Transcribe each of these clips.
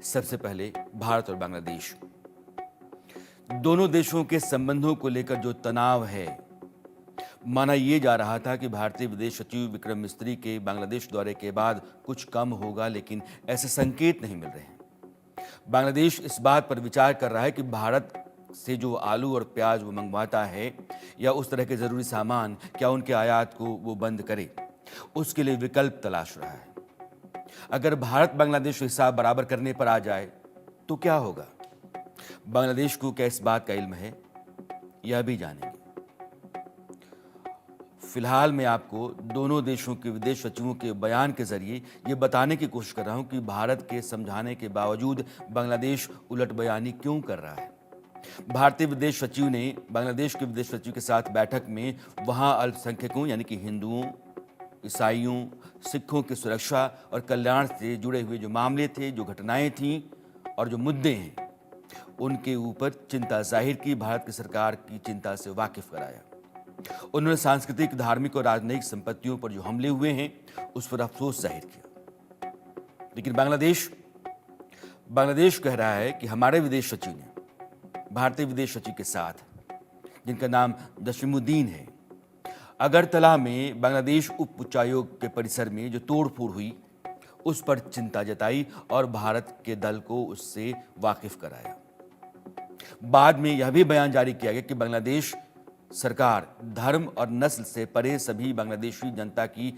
सबसे पहले भारत और बांग्लादेश, दोनों देशों के संबंधों को लेकर जो तनाव है, माना यह जा रहा था कि भारतीय विदेश सचिव विक्रम मिस्री के बांग्लादेश दौरे के बाद कुछ कम होगा, लेकिन ऐसे संकेत नहीं मिल रहे हैं। बांग्लादेश इस बात पर विचार कर रहा है कि भारत से जो आलू और प्याज वो मंगवाता है या उस तरह के जरूरी सामान, क्या उनके आयात को वो बंद करे, उसके लिए विकल्प तलाश रहा है। अगर भारत बांग्लादेश हिसाब बराबर करने पर आ जाए तो क्या होगा? बांग्लादेश को क्या इस बात का इल्म है, यह भी जानेंगे। फिलहाल मैं आपको दोनों देशों के विदेश सचिवों के बयान के जरिए यह बताने की कोशिश कर रहा हूं कि भारत के समझाने के बावजूद बांग्लादेश उलट बयानी क्यों कर रहा है। भारतीय विदेश सचिव ने बांग्लादेश के विदेश सचिव के साथ बैठक में वहां अल्पसंख्यकों यानी कि हिंदुओं, ईसाइयों, सिखों की सुरक्षा और कल्याण से जुड़े हुए जो मामले थे, जो घटनाएं थीं और जो मुद्दे हैं, उनके ऊपर चिंता जाहिर की, भारत की सरकार की चिंता से वाकिफ कराया। उन्होंने सांस्कृतिक, धार्मिक और राजनयिक संपत्तियों पर जो हमले हुए हैं उस पर अफसोस जाहिर किया। लेकिन बांग्लादेश कह रहा है कि हमारे विदेश सचिव ने भारतीय विदेश सचिव के साथ, जिनका नाम जसीमुद्दीन है, अगरतला में बांग्लादेश उप उच्चायोग के परिसर में जो तोड़फोड़ हुई उस पर चिंता जताई और भारत के दल को उससे वाकिफ कराया। बाद में यह भी बयान जारी किया गया कि बांग्लादेश सरकार धर्म और नस्ल से परे सभी बांग्लादेशी जनता की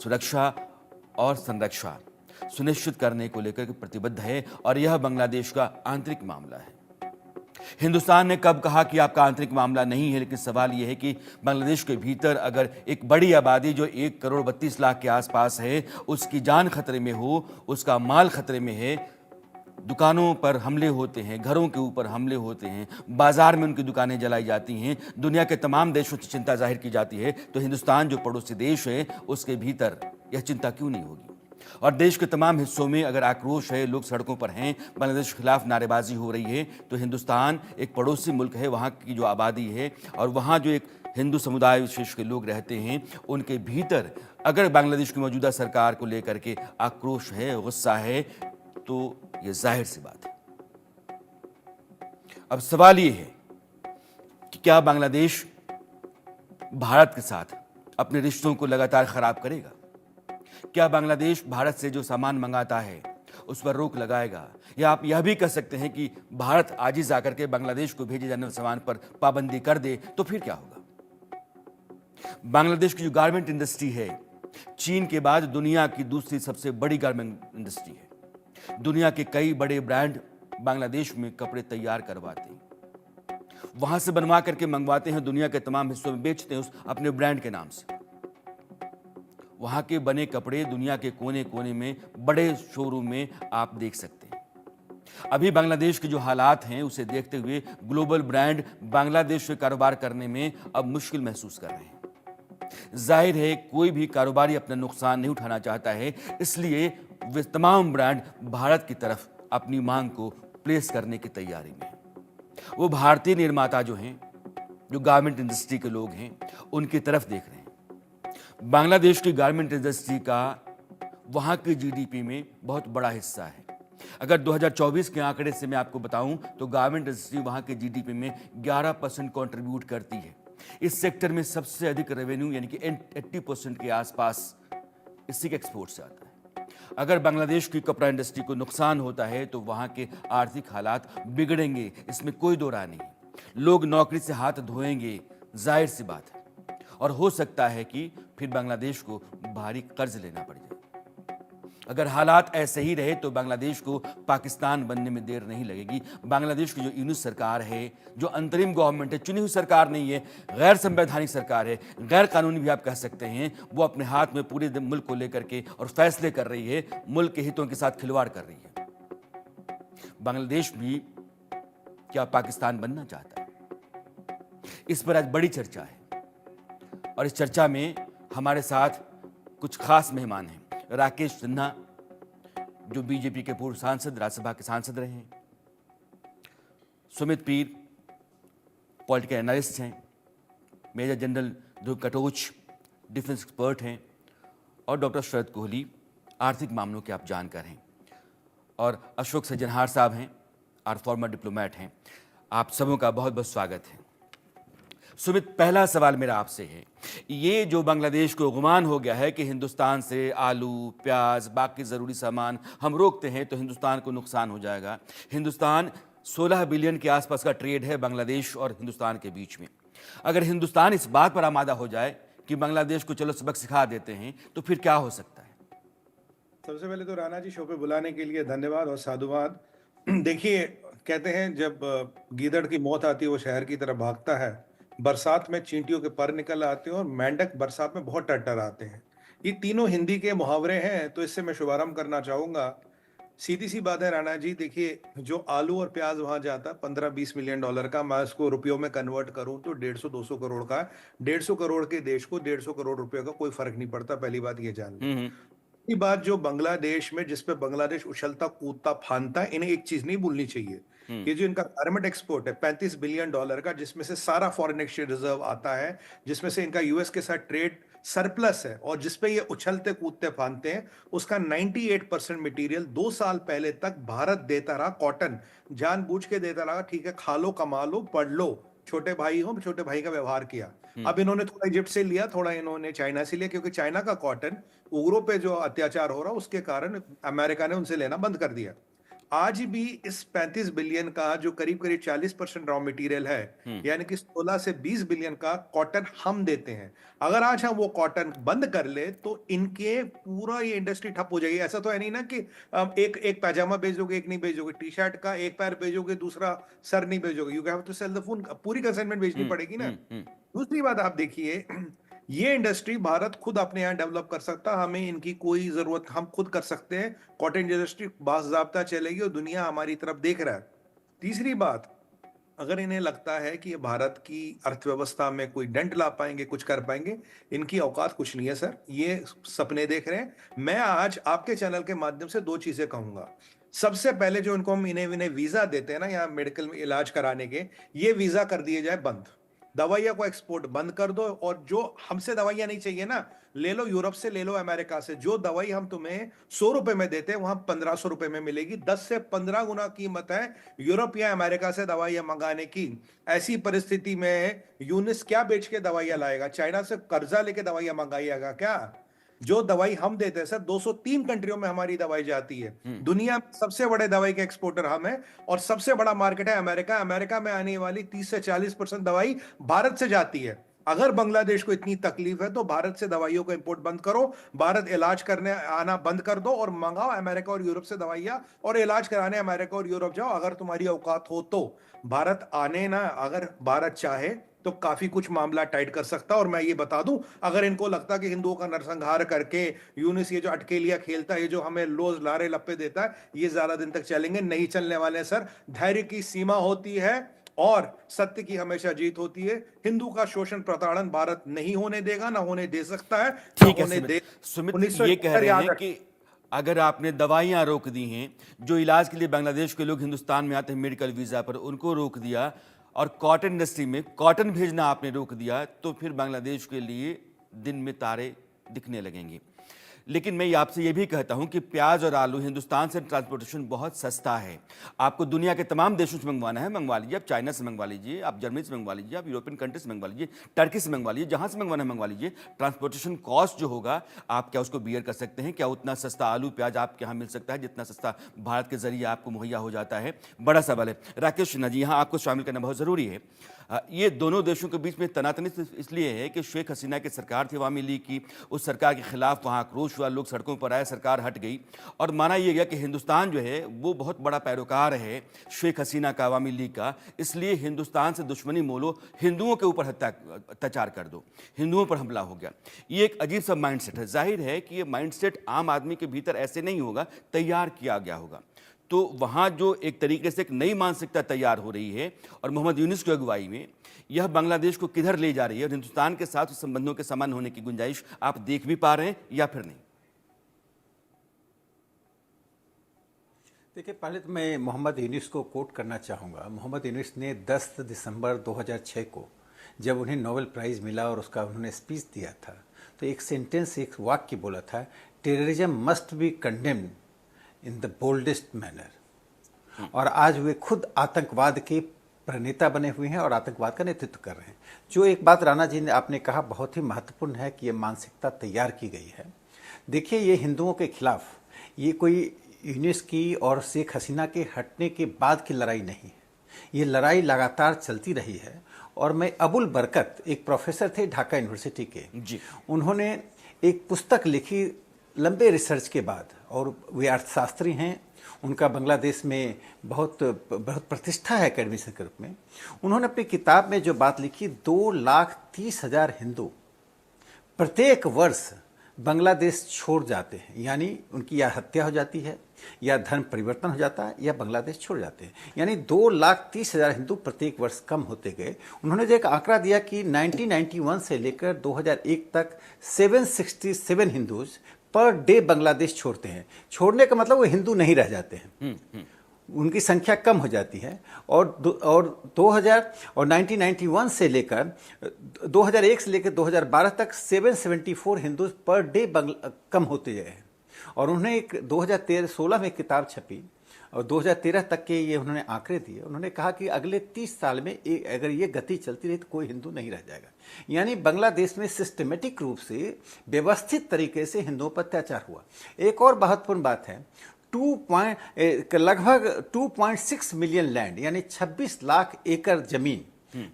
सुरक्षा और संरक्षा सुनिश्चित करने को लेकर प्रतिबद्ध है और यह बांग्लादेश का आंतरिक मामला है। हिंदुस्तान ने कब कहा कि आपका आंतरिक मामला नहीं है, लेकिन सवाल यह है कि बांग्लादेश के भीतर अगर एक बड़ी आबादी जो 1,32,00,000 के आसपास है, उसकी जान खतरे में हो, उसका माल खतरे में है, दुकानों पर हमले होते हैं, घरों के ऊपर हमले होते हैं, बाजार में उनकी दुकानें जलाई जाती हैं, दुनिया के तमाम देशों से चिंता जाहिर की जाती है, तो हिंदुस्तान जो पड़ोसी देश है उसके भीतर यह चिंता क्यों नहीं होगी? और देश के तमाम हिस्सों में अगर आक्रोश है, लोग सड़कों पर हैं, बांग्लादेश के खिलाफ नारेबाजी हो रही है, तो हिंदुस्तान एक पड़ोसी मुल्क है, वहाँ की जो आबादी है और वहाँ जो एक हिंदू समुदाय विशेष के लोग रहते हैं, उनके भीतर अगर बांग्लादेश की मौजूदा सरकार को लेकर के आक्रोश है, गुस्सा है, तो यह जाहिर सी बात है। अब सवाल यह है कि क्या बांग्लादेश भारत के साथ अपने रिश्तों को लगातार खराब करेगा? क्या बांग्लादेश भारत से जो सामान मंगाता है उस पर रोक लगाएगा? या आप यह भी कह सकते हैं कि भारत आज ही जाकर के बांग्लादेश को भेजे जाने वाले सामान पर पाबंदी कर दे, तो फिर क्या होगा? बांग्लादेश की जो गारमेंट इंडस्ट्री है, चीन के बाद दुनिया की दूसरी सबसे बड़ी गारमेंट इंडस्ट्री है। दुनिया के कई बड़े ब्रांड बांग्लादेश में कपड़े तैयार करवाते हैं, वहां से बनवा करके मंगवाते हैं, दुनिया के तमाम हिस्सों में बेचते हैं उस अपने ब्रांड के नाम से। वहां के बने कपड़े दुनिया के कोने कोने में बड़े शोरूम में आप देख सकते हैं। अभी बांग्लादेश के जो हालात हैं उसे देखते हुए ग्लोबल ब्रांड बांग्लादेश से कारोबार करने में अब मुश्किल महसूस कर रहे हैं। जाहिर है कोई भी कारोबारी अपना नुकसान नहीं उठाना चाहता है, इसलिए वे तमाम ब्रांड भारत की तरफ अपनी मांग को प्लेस करने की तैयारी में हैं। वो भारतीय निर्माता जो हैं, जो गारमेंट इंडस्ट्री के लोग हैं, उनकी तरफ देख रहे हैं। बांग्लादेश की गारमेंट इंडस्ट्री का वहां की जीडीपी में बहुत बड़ा हिस्सा है। अगर 2024 के आंकड़े से मैं आपको बताऊं तो गारमेंट इंडस्ट्री वहां के जीडीपी में 11% कंट्रीब्यूट करती है। इस सेक्टर में सबसे अधिक रेवेन्यू यानी कि 80% के आसपास इसी के एक्सपोर्ट से आता है। अगर बांग्लादेश की कपड़ा इंडस्ट्री को नुकसान होता है तो वहां के आर्थिक हालात बिगड़ेंगे, इसमें कोई दो राय नहीं। लोग नौकरी से हाथ धोएंगे, जाहिर सी बात है। और हो सकता है कि फिर बांग्लादेश को भारी कर्ज लेना पड़ जाए। अगर हालात ऐसे ही रहे तो बांग्लादेश को पाकिस्तान बनने में देर नहीं लगेगी। बांग्लादेश की जो यूनिट सरकार है, जो अंतरिम गवर्नमेंट है, चुनी हुई सरकार नहीं है, गैर संवैधानिक सरकार है, गैर कानूनी भी आप कह सकते हैं, वो अपने हाथ में पूरे मुल्क को लेकर के और फैसले कर रही है, मुल्क के हितों के साथ खिलवाड़ कर रही है। बांग्लादेश भी क्या पाकिस्तान बनना चाहता है? इस पर आज बड़ी चर्चा है और इस चर्चा में हमारे साथ कुछ खास मेहमान हैं। राकेश सिन्हा, जो बीजेपी के पूर्व सांसद, राज्यसभा के सांसद रहे हैं। सुमित पीर, पॉलिटिकल एनालिस्ट हैं। मेजर जनरल ध्रुव कटोच, डिफेंस एक्सपर्ट हैं। और डॉक्टर शरद कोहली, आर्थिक मामलों के आप जानकार हैं। और अशोक सज्जनहार साहब हैं और फॉर्मर डिप्लोमेट हैं। आप सबों का बहुत बहुत स्वागत है। सुमित, पहला सवाल मेरा आपसे है, ये जो बांग्लादेश को गुमान हो गया है कि हिंदुस्तान से आलू, प्याज, बाकी ज़रूरी सामान हम रोकते हैं तो हिंदुस्तान को नुकसान हो जाएगा। हिंदुस्तान 16 बिलियन के आसपास का ट्रेड है बांग्लादेश और हिंदुस्तान के बीच में। अगर हिंदुस्तान इस बात पर आमादा हो जाए कि बांग्लादेश को चलो सबक सिखा देते हैं तो फिर क्या हो सकता है? सबसे पहले तो राणा जी शो पे बुलाने के लिए धन्यवाद और साधुवाद। देखिए, कहते हैं जब गीदड़ की मौत आती है वो शहर की तरफ भागता है। बरसात में चींटियों के पर निकल आते हैं और मेंढक बरसात में बहुत टरटराते हैं। ये तीनों हिंदी के मुहावरे हैं, तो इससे मैं शुभारंभ करना चाहूंगा। सीधी सी बात है राणा जी, देखिए जो आलू और प्याज वहां जाता है 15-20 मिलियन डॉलर का, मैं उसको रुपयों में कन्वर्ट करूं तो 150-200 करोड़ का है। 150 करोड़ के देश को 150 करोड़ रुपए का कोई फर्क नहीं पड़ता, पहली बात ये जान लें। हम्म। ये बात जो बांग्लादेश में, जिस पे बांग्लादेश उछलता कूदता फांदता है, इन्हें एक चीज नहीं भूलनी चाहिए। हम्म। ये जो इनका गारमेंट एक्सपोर्ट है 35 बिलियन डॉलर का, जिसमें से सारा फॉरेन एक्सचेंज रिजर्व आता है, जिसमें से इनका यूएस के साथ ट्रेड सरप्लस है, और जिसपे ये उछलते कूदते फांदते हैं, उसका 98% मटेरियल 2 साल पहले तक भारत देता रहा। कॉटन जानबूझ के देता रहा, ठीक है, खा लो, कमा लो, पढ़ लो, छोटे भाई हो, छोटे भाई का व्यवहार किया। अब इन्होंने थोड़ा इजिप्ट से लिया, थोड़ा इन्होंने चाइना से लिया, क्योंकि चाइना का कॉटन, उग्रों पे जो अत्याचार हो रहा है उसके कारण अमेरिका ने उनसे लेना बंद कर दिया। आज भी इस 35 बिलियन का जो करीब करीब 40% रॉ मटेरियल है, यानी कि 16 से 20 बिलियन का कॉटन हम देते हैं। अगर आज हम वो कॉटन बंद कर ले तो इनके पूरा ये इंडस्ट्री ठप हो जाएगी। ऐसा तो है नहीं ना कि एक एक पैजामा बेचोगे, एक नहीं बेचोगे, टी शर्ट का एक पैर बेचोगे, दूसरा सर नहीं बेचोगे, you have to sell the full, पूरी कंसाइनमेंट बेचनी पड़ेगी ना। दूसरी बात आप देखिए, ये इंडस्ट्री भारत खुद अपने यहाँ डेवलप कर सकता, हमें इनकी कोई जरूरत, हम खुद कर सकते हैं। कॉटन इंडस्ट्री बाज़ाब्ता चलेगी और दुनिया हमारी तरफ देख रहा है। तीसरी बात, अगर इन्हें लगता है कि ये भारत की अर्थव्यवस्था में कोई डेंट ला पाएंगे, कुछ कर पाएंगे, इनकी औकात कुछ नहीं है सर, ये सपने देख रहे हैं। मैं आज आपके चैनल के माध्यम से दो चीजें कहूंगा। सबसे पहले, जो इनको हम इन्हें वीजा देते हैं ना यहाँ मेडिकल में इलाज कराने के, ये वीजा कर दिए जाए बंद। दवाइयां को एक्सपोर्ट बंद कर दो, और जो हमसे दवाइयां नहीं चाहिए ना, ले लो यूरोप से, ले लो अमेरिका से। जो दवाई हम तुम्हें 100 रुपए में देते हैं, वहां 1500 रुपए में मिलेगी। 10 से 15 गुना कीमत है यूरोप या अमेरिका से दवाइयां मंगाने की। ऐसी परिस्थिति में यूनिस क्या बेच के दवाइयां लाएगा? चाइना से कर्जा लेके दवाइयां मंगाइएगा क्या? जो दवाई हम देते हैं सर, 203 कंट्रियों में हमारी दवाई जाती है। दुनिया में सबसे बड़े दवाई के एक्सपोर्टर हम हैं, और सबसे बड़ा मार्केट है अमेरिका। अमेरिका में आने वाली 30 से 40% दवाई भारत से जाती है। अगर बांग्लादेश को इतनी तकलीफ है तो भारत से दवाइयों को इंपोर्ट बंद करो, भारत इलाज करने आना बंद कर दो, और मंगाओ अमेरिका और यूरोप से दवाइयां, और इलाज कराने अमेरिका और यूरोप जाओ, अगर तुम्हारी औकात हो तो। भारत आने ना, अगर भारत चाहे तो काफी कुछ मामला टाइट कर सकता। और मैं ये बता दूं, अगर इनको लगता कि हिंदुओं का नरसंहार करके यूनिस ये जो अटकेलियां खेलता है, ये जो हमें लोज लारे लप्पे देता है, ये ज्यादा दिन तक चलेंगे नहीं, चलने वाले सर। धैर्य की सीमा होती है और सत्य की हमेशा जीत होती है। हिंदू का शोषण प्रताड़न भारत नहीं होने देगा, ना होने दे सकता है, ना ठीक है होने दे। सुमित, ये कह रहे हैं कि अगर आपने दवाइयां रोक दी हैं, जो इलाज के लिए बांग्लादेश के लोग हिंदुस्तान में आते हैं मेडिकल वीजा पर, उनको रोक दिया, और कॉटन इंडस्ट्री में कॉटन भेजना आपने रोक दिया, तो फिर बांग्लादेश के लिए दिन में तारे दिखने लगेंगे। लेकिन मैं आपसे ये भी कहता हूं कि प्याज और आलू हिंदुस्तान से ट्रांसपोर्टेशन बहुत सस्ता है। आपको दुनिया के तमाम देशों से मंगवाना है, मंगवा लीजिए। आप चाइना से मंगवा लीजिए, आप जर्मनी से मंगवा लीजिए, आप यूरोपियन कंट्री से मंगवा लीजिए, टर्की से मंगवा लीजिए, जहां से मंगवाना है मंगवा लीजिए। ट्रांसपोर्टेशन कॉस्ट जो होगा, आप क्या उसको बियर कर सकते हैं? क्या उतना सस्ता आलू प्याज आपके यहाँ मिल सकता है जितना सस्ता भारत के जरिए आपको मुहैया हो जाता है? बड़ा सवाल है। राकेश सिन्हा जी, यहाँ आपको शामिल करना बहुत ज़रूरी है। ये दोनों देशों के बीच में तनातनी इसलिए है कि शेख हसीना की सरकार थी अवामी लीग की, उस सरकार के खिलाफ वहाँ आक्रोश हुआ, लोग सड़कों पर आए, सरकार हट गई, और माना यह गया कि हिंदुस्तान जो है वो बहुत बड़ा पैरोकार है शेख हसीना का, अवामी लीग का, इसलिए हिंदुस्तान से दुश्मनी मोलो, हिंदुओं के ऊपर अत्याचार कर दो, हिंदुओं पर हमला हो गया। ये एक अजीब सा माइंडसेट है। जाहिर है कि ये माइंडसेट आम आदमी के भीतर ऐसे नहीं होगा, तैयार किया गया होगा। तो वहाँ जो एक तरीके से एक नई मानसिकता तैयार हो रही है, और मोहम्मद यूनुस की अगुवाई में यह बांग्लादेश को किधर ले जा रही है, और हिंदुस्तान के साथ संबंधों के समान होने की गुंजाइश आप देख भी पा रहे हैं या फिर नहीं? देखिए, पहले तो मैं मोहम्मद यूनुस को कोट करना चाहूँगा। मोहम्मद यूनुस ने 10 दिसंबर 2006 को, जब उन्हें नोबेल प्राइज़ मिला और उसका उन्होंने स्पीच दिया था, तो एक सेंटेंस, एक वाक्य बोला था, terrorism must be condemned in the boldest manner. और आज वे खुद आतंकवाद के प्रणेता बने हुए हैं और आतंकवाद का नेतृत्व कर रहे हैं। जो एक बात राणा जी ने आपने कहा बहुत ही महत्वपूर्ण है कि ये मानसिकता तैयार की गई है। देखिए, ये हिंदुओं के खिलाफ ये कोई यूनिस की और शेख हसीना के हटने के बाद की लड़ाई नहीं है, ये लड़ाई लगातार चलती रही है। और मैं अबुल बरकत एक प्रोफेसर थे ढाका यूनिवर्सिटी के जी, उन्होंने एक पुस्तक लिखी लंबे रिसर्च के बाद, और वे अर्थशास्त्री हैं, उनका बांग्लादेश में बहुत बहुत प्रतिष्ठा है एकेडमिशन के रूप में। उन्होंने अपनी किताब में जो बात लिखी, 2,30,000 हिंदू प्रत्येक वर्ष बांग्लादेश छोड़ जाते हैं, यानी उनकी या हत्या हो जाती है या धर्म परिवर्तन हो जाता है या बांग्लादेश छोड़ जाते हैं, यानी 2,30,000 हिंदू प्रत्येक वर्ष कम होते गए। उन्होंने जो एक आंकड़ा दिया कि 1991 से लेकर 2001 तक 767 हिंदूज पर डे बांग्लादेश छोड़ते हैं। छोड़ने का मतलब वो हिंदू नहीं रह जाते हैं, उनकी संख्या कम हो जाती है। और 1991 से लेकर 2001 से लेकर 2012 तक 774 हिंदू पर डे कम होते गए हैं। और उन्होंने एक 2016 में किताब छपी और 2013 तक के ये उन्होंने आंकड़े दिए। उन्होंने कहा कि अगले 30 साल में अगर ये गति चलती रही तो कोई हिंदू नहीं रह जाएगा। यानी बांग्लादेश में सिस्टमेटिक रूप से व्यवस्थित तरीके से हिंदुओं पर अत्याचार हुआ। एक और महत्वपूर्ण बात है, लगभग 2.6 मिलियन लैंड यानी 26 लाख एकड़ जमीन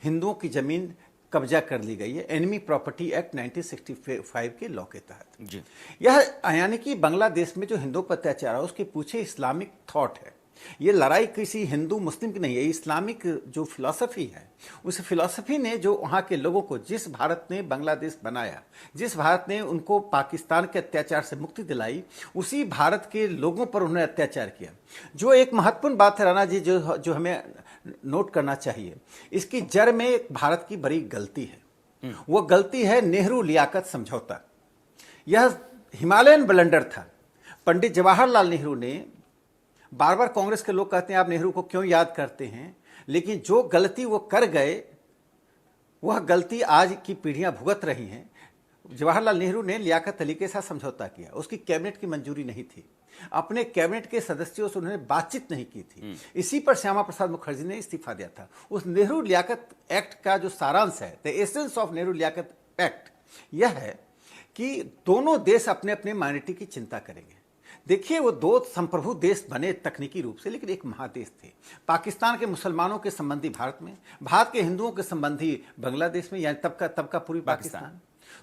हिंदुओं की जमीन कब्जा कर ली गई है एनिमी प्रॉपर्टी एक्ट 1965 के लॉ के तहत। जी, यह यानी कि बांग्लादेश में जो हिंदुओं पर अत्याचार है उसके पीछे इस्लामिक थॉट है। ये लड़ाई किसी हिंदू मुस्लिम की नहीं है, इस्लामिक जो फिलॉसफी है उस फिलॉसफी ने जो वहाँ के लोगों को, जिस भारत ने बांग्लादेश बनाया, जिस भारत ने उनको पाकिस्तान के अत्याचार से मुक्ति दिलाई, उसी भारत के लोगों पर उन्होंने अत्याचार किया। जो एक महत्वपूर्ण बात है राणा जी, जो हमें नोट करना चाहिए, इसकी जड़ में एक भारत की बड़ी गलती है। वो गलती है नेहरू लियाकत समझौता। यह हिमालयन ब्लंडर था। पंडित जवाहरलाल नेहरू ने, बार बार कांग्रेस के लोग कहते हैं आप नेहरू को क्यों याद करते हैं, लेकिन जो गलती वो कर गए वह गलती आज की पीढ़ियां भुगत रही हैं। जवाहरलाल नेहरू ने लियाकत अली के साथ समझौता किया, उसकी कैबिनेट की मंजूरी नहीं थी, अपने कैबिनेट के सदस्यों से उन्होंने बातचीत नहीं की थी। इसी पर श्यामा प्रसाद मुखर्जी ने इस्तीफा दिया था। उस नेहरू लियाकत एक्ट का जो सारांश है, the essence of Nehru Liaquat act, यह है कि दोनों देश अपने अपने माइनॉरिटी की चिंता करेंगे। देखिए, वो दो संप्रभु देश बने तकनीकी रूप से, लेकिन एक महादेश थे। पाकिस्तान के मुसलमानों के संबंधी भारत में, भारत के हिंदुओं के संबंधी बांग्लादेश में, यानी तब का पूरी पाकिस्तान।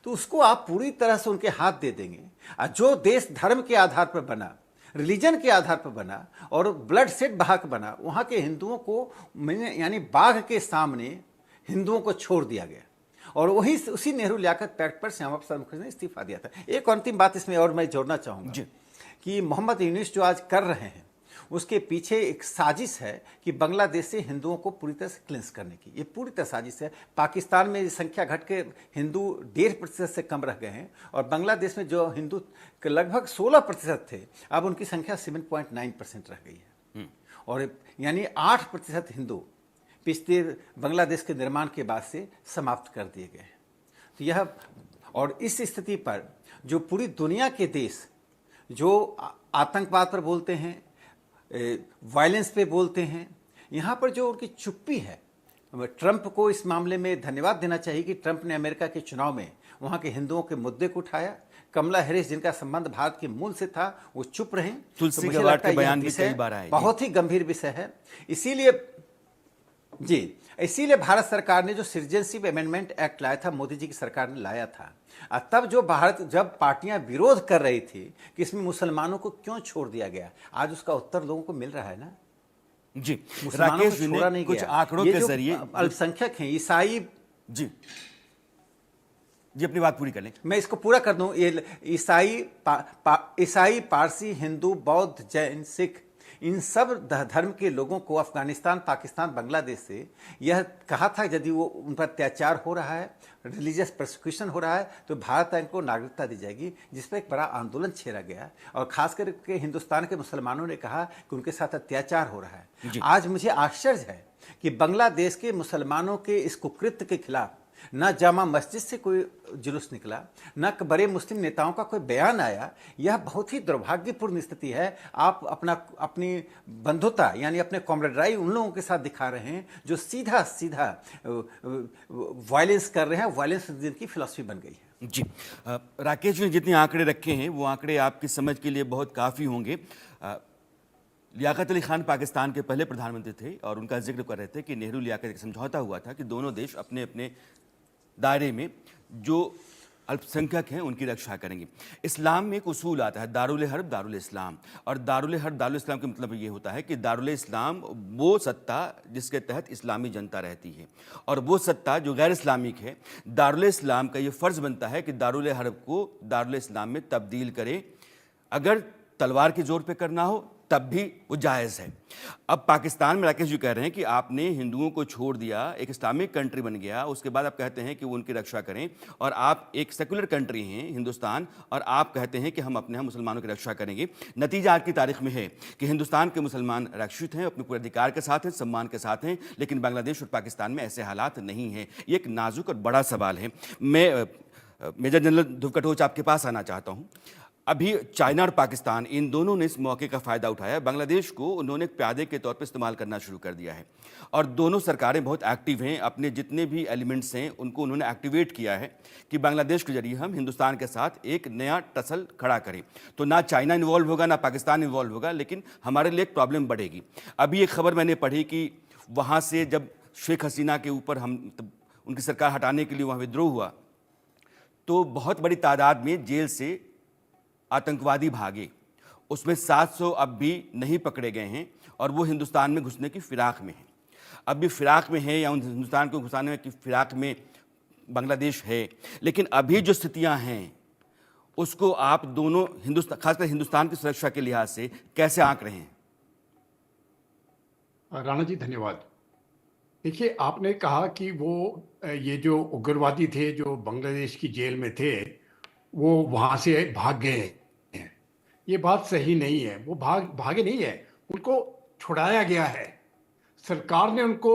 तो उसको आप पूरी तरह से उनके हाथ दे देंगे। जो देश धर्म के आधार पर बना, रिलीजन के आधार पर बना और ब्लड सेट बहा के बना, वहाँ के हिंदुओं को यानी बाघ के सामने हिंदुओं को छोड़ दिया गया। और वही उसी नेहरू लियाकत पैक्ट पर श्यामा प्रसाद मुखर्जी ने इस्तीफा दिया था। एक अंतिम बात इसमें और मैं जोड़ना चाहूँगा कि मोहम्मद यूनिस जो आज कर रहे हैं उसके पीछे एक साजिश है कि बांग्लादेश से हिंदुओं को पूरी तरह से क्लिंस करने की। ये पूरी तरह साजिश है। पाकिस्तान में संख्या घट के हिंदू 1.5% से कम रह गए हैं और बांग्लादेश में जो हिंदू लगभग 16% थे, अब उनकी संख्या 7.9% रह गई है। और यानी 8% हिंदू पिछले बांग्लादेश के निर्माण के बाद से समाप्त कर दिए गए हैं। तो यह, और इस स्थिति पर जो पूरी दुनिया के देश जो आतंकवाद पर बोलते हैं, वायलेंस पे बोलते हैं, यहाँ पर जो उनकी चुप्पी है, ट्रंप को इस मामले में धन्यवाद देना चाहिए कि ट्रंप ने अमेरिका के चुनाव में वहाँ के हिंदुओं के मुद्दे को उठाया। कमला हैरिस, जिनका संबंध भारत के मूल से था, वो चुप रहे। तुलसी मुझे गवार लगता है के बयान यह भी विषय कई बार आए। बहुत ही गंभीर विषय है। इसीलिए भारत सरकार ने जो सिटीजनशिप अमेंडमेंट एक्ट लाया था, मोदी जी की सरकार ने लाया था। तब जब पार्टियां विरोध कर रही थी कि इसमें मुसलमानों को क्यों छोड़ दिया गया, आज उसका उत्तर लोगों को मिल रहा है ना। जी, मुसलमानों राकेश को जी छोड़ा ने नहीं कुछ गया। आंकड़ों ये के जो जरिए अल्पसंख्यक हैं, ईसाई, जी अपनी बात पूरी कर लें। मैं इसको पूरा कर दूं। ये ईसाई, पारसी, हिंदू, बौद्ध, जैन, सिख, इन सब धर्म के लोगों को अफगानिस्तान, पाकिस्तान, बांग्लादेश से यह कहा था यदि वो उन पर अत्याचार हो रहा है, रिलीजियस प्रोसिक्यूशन हो रहा है, तो भारत इनको नागरिकता दी जाएगी, जिस पर एक बड़ा आंदोलन छेड़ा गया। और खास करके हिंदुस्तान के मुसलमानों ने कहा कि उनके साथ अत्याचार हो रहा है। आज मुझे आश्चर्य है कि बांग्लादेश के मुसलमानों के इस कुकृत्य के खिलाफ ना जामा मस्जिद से कोई जुलूस निकला, ना बड़े मुस्लिम नेताओं का कोई बयान आया। यह बहुत ही दुर्भाग्यपूर्ण स्थिति है। आप अपनी बंधुता यानी अपने कॉमरेडराई उन लोगों के साथ दिखा रहे हैं जो सीधा सीधा वायलेंस कर रहे हैं। वायलेंस जिनकी फिलॉसफी बन गई है। जी, राकेश जी ने जितने आंकड़े रखे हैं वो आंकड़े आपकी समझ के लिए बहुत काफ़ी होंगे। लियाकत अली खान पाकिस्तान के पहले प्रधानमंत्री थे और उनका जिक्र कर रहे थे कि नेहरू लियाकत का समझौता हुआ था कि दोनों देश अपने अपने दायरे में जो अल्पसंख्यक हैं उनकी रक्षा करेंगे। इस्लाम में एक उसूल आता है, दारुल हर्ब दारुल इस्लाम, और दारुल हर्ब दारुल इस्लाम का मतलब ये होता है कि दारुल इस्लाम वो सत्ता जिसके तहत इस्लामी जनता रहती है, और वो सत्ता जो गैर इस्लामिक है, दारुल इस्लाम का ये फ़र्ज़ बनता है कि दारुल हर्ब को दारुल इस्लाम में तब्दील करे। अगर तलवार के जोर पे करना हो तब भी वो जायज़ है। अब पाकिस्तान में राकेश जी कह रहे हैं कि आपने हिंदुओं को छोड़ दिया, एक इस्लामिक कंट्री बन गया, उसके बाद आप कहते हैं कि वो उनकी रक्षा करें, और आप एक सेकुलर कंट्री हैं हिंदुस्तान, और आप कहते हैं कि हम अपने यहाँ मुसलमानों की रक्षा करेंगे। नतीजा आज की तारीख में है कि हिंदुस्तान के मुसलमान रक्षित हैं, अपने पूरे अधिकार के साथ हैं, सम्मान के साथ हैं, लेकिन बांग्लादेश और पाकिस्तान में ऐसे हालात नहीं हैं। ये एक नाजुक और बड़ा सवाल है। मैं मेजर जनरल ध्रुव कटोच आपके पास आना चाहता हूँ। अभी चाइना और पाकिस्तान इन दोनों ने इस मौके का फ़ायदा उठाया। बांग्लादेश को उन्होंने एक प्यादे के तौर पर इस्तेमाल करना शुरू कर दिया है, और दोनों सरकारें बहुत एक्टिव हैं, अपने जितने भी एलिमेंट्स हैं उनको उन्होंने एक्टिवेट किया है कि बांग्लादेश के जरिए हम हिंदुस्तान के साथ एक नया टसल खड़ा करें। तो ना चाइना इन्वॉल्व होगा ना पाकिस्तान इन्वॉल्व होगा, लेकिन हमारे लिए एक प्रॉब्लम बढ़ेगी। अभी एक खबर मैंने पढ़ी कि वहाँ से जब शेख हसीना के ऊपर उनकी सरकार हटाने के लिए वहाँ विद्रोह हुआ, तो बहुत बड़ी तादाद में जेल से आतंकवादी भागे। उसमें 700 अब भी नहीं पकड़े गए हैं, और वो हिंदुस्तान में घुसने की फिराक में हैं। अब भी फिराक में है या हिंदुस्तान को घुसाने की फिराक में बांग्लादेश है। लेकिन अभी जो स्थितियां हैं उसको आप दोनों खासकर हिंदुस्तान की सुरक्षा के लिहाज से कैसे आंक रहे हैं? राणा जी धन्यवाद। देखिए, आपने कहा कि वो ये जो उग्रवादी थे जो बांग्लादेश की जेल में थे वो वहां से भाग गए हैं। ये बात सही नहीं है। वो भागे नहीं है, उनको छुड़ाया गया है। सरकार ने उनको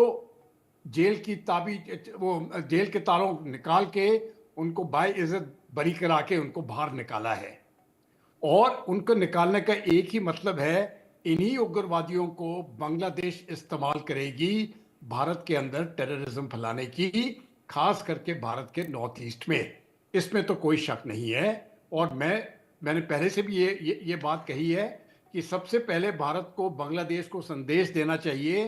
जेल की जेल के तालों निकाल के उनको बाइज्जत बरी करा के उनको बाहर निकाला है, और उनको निकालने का एक ही मतलब है, इन्हीं उग्रवादियों को बांग्लादेश इस्तेमाल करेगी भारत के अंदर टेररिज्म फैलाने की, खास करके भारत के नॉर्थ ईस्ट में। इसमें तो कोई शक नहीं है। और मैंने पहले से भी ये बात कही है कि सबसे पहले भारत को बांग्लादेश को संदेश देना चाहिए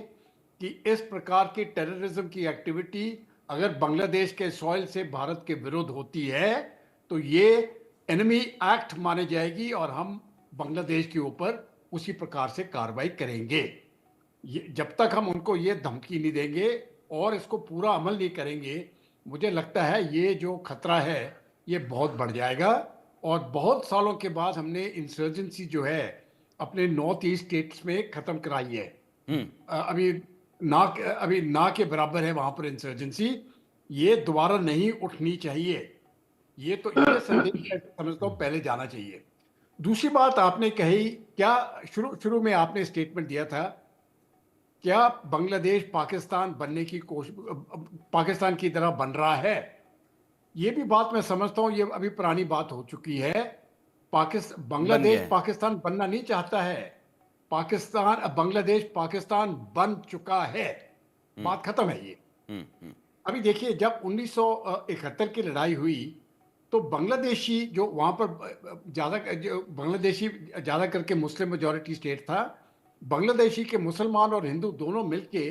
कि इस प्रकार की टेररिज्म की एक्टिविटी अगर बांग्लादेश के सॉइल से भारत के विरुद्ध होती है तो ये एनिमी एक्ट माने जाएगी, और हम बांग्लादेश के ऊपर उसी प्रकार से कार्रवाई करेंगे। जब तक हम उनको ये धमकी नहीं देंगे और इसको पूरा अमल नहीं करेंगे, मुझे लगता है ये जो खतरा है ये बहुत बढ़ जाएगा। और बहुत सालों के बाद हमने इंसर्जेंसी जो है अपने नॉर्थ ईस्ट स्टेट्स में खत्म कराई है। अभी ना के बराबर है वहां पर इंसर्जेंसी। ये दोबारा नहीं उठनी चाहिए। ये संदेश समझता हूं पहले जाना चाहिए। दूसरी बात आपने कही, क्या शुरू में आपने स्टेटमेंट दिया था, क्या बांग्लादेश पाकिस्तान बनने की कोशिश पाकिस्तान की तरह बन रहा है? ये भी बात मैं समझता हूं ये अभी पुरानी बात हो चुकी है। बांग्लादेश पाकिस्तान बनना नहीं चाहता है। बांग्लादेश पाकिस्तान बन चुका है। बात खत्म है ये। अभी देखिए, जब 1971 की लड़ाई हुई तो बांग्लादेशी जो वहां पर बांग्लादेशी ज्यादा करके मुस्लिम मेजॉरिटी स्टेट था, बांग्लादेशी के मुसलमान और हिंदू दोनों मिलके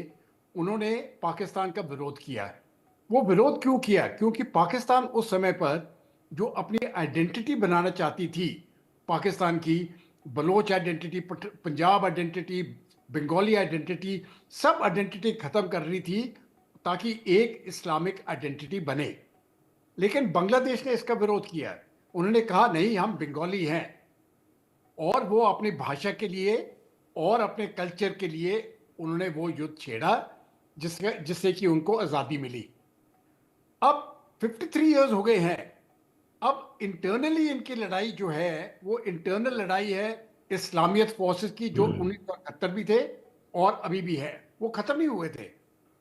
उन्होंने पाकिस्तान का विरोध किया है। वो विरोध क्यों किया? क्योंकि पाकिस्तान उस समय पर जो अपनी आइडेंटिटी बनाना चाहती थी, पाकिस्तान की Baloch identity, Punjab identity, Bengali identity, सब आइडेंटिटी खत्म कर रही थी ताकि एक इस्लामिक आइडेंटिटी बने। लेकिन बांग्लादेश ने इसका विरोध किया। उन्होंने कहा नहीं, हम बंगाली हैं, और वो अपनी भाषा के लिए और अपने कल्चर के लिए उन्होंने वो युद्ध छेड़ा जिससे कि उनको आज़ादी मिली। अब 53 इयर्स हो गए हैं। अब इंटरनली इनकी लड़ाई जो है वो इंटरनल लड़ाई है इस्लामियत फोर्सेस की, जो 1971 भी थे और अभी भी है, वो खत्म नहीं हुए थे।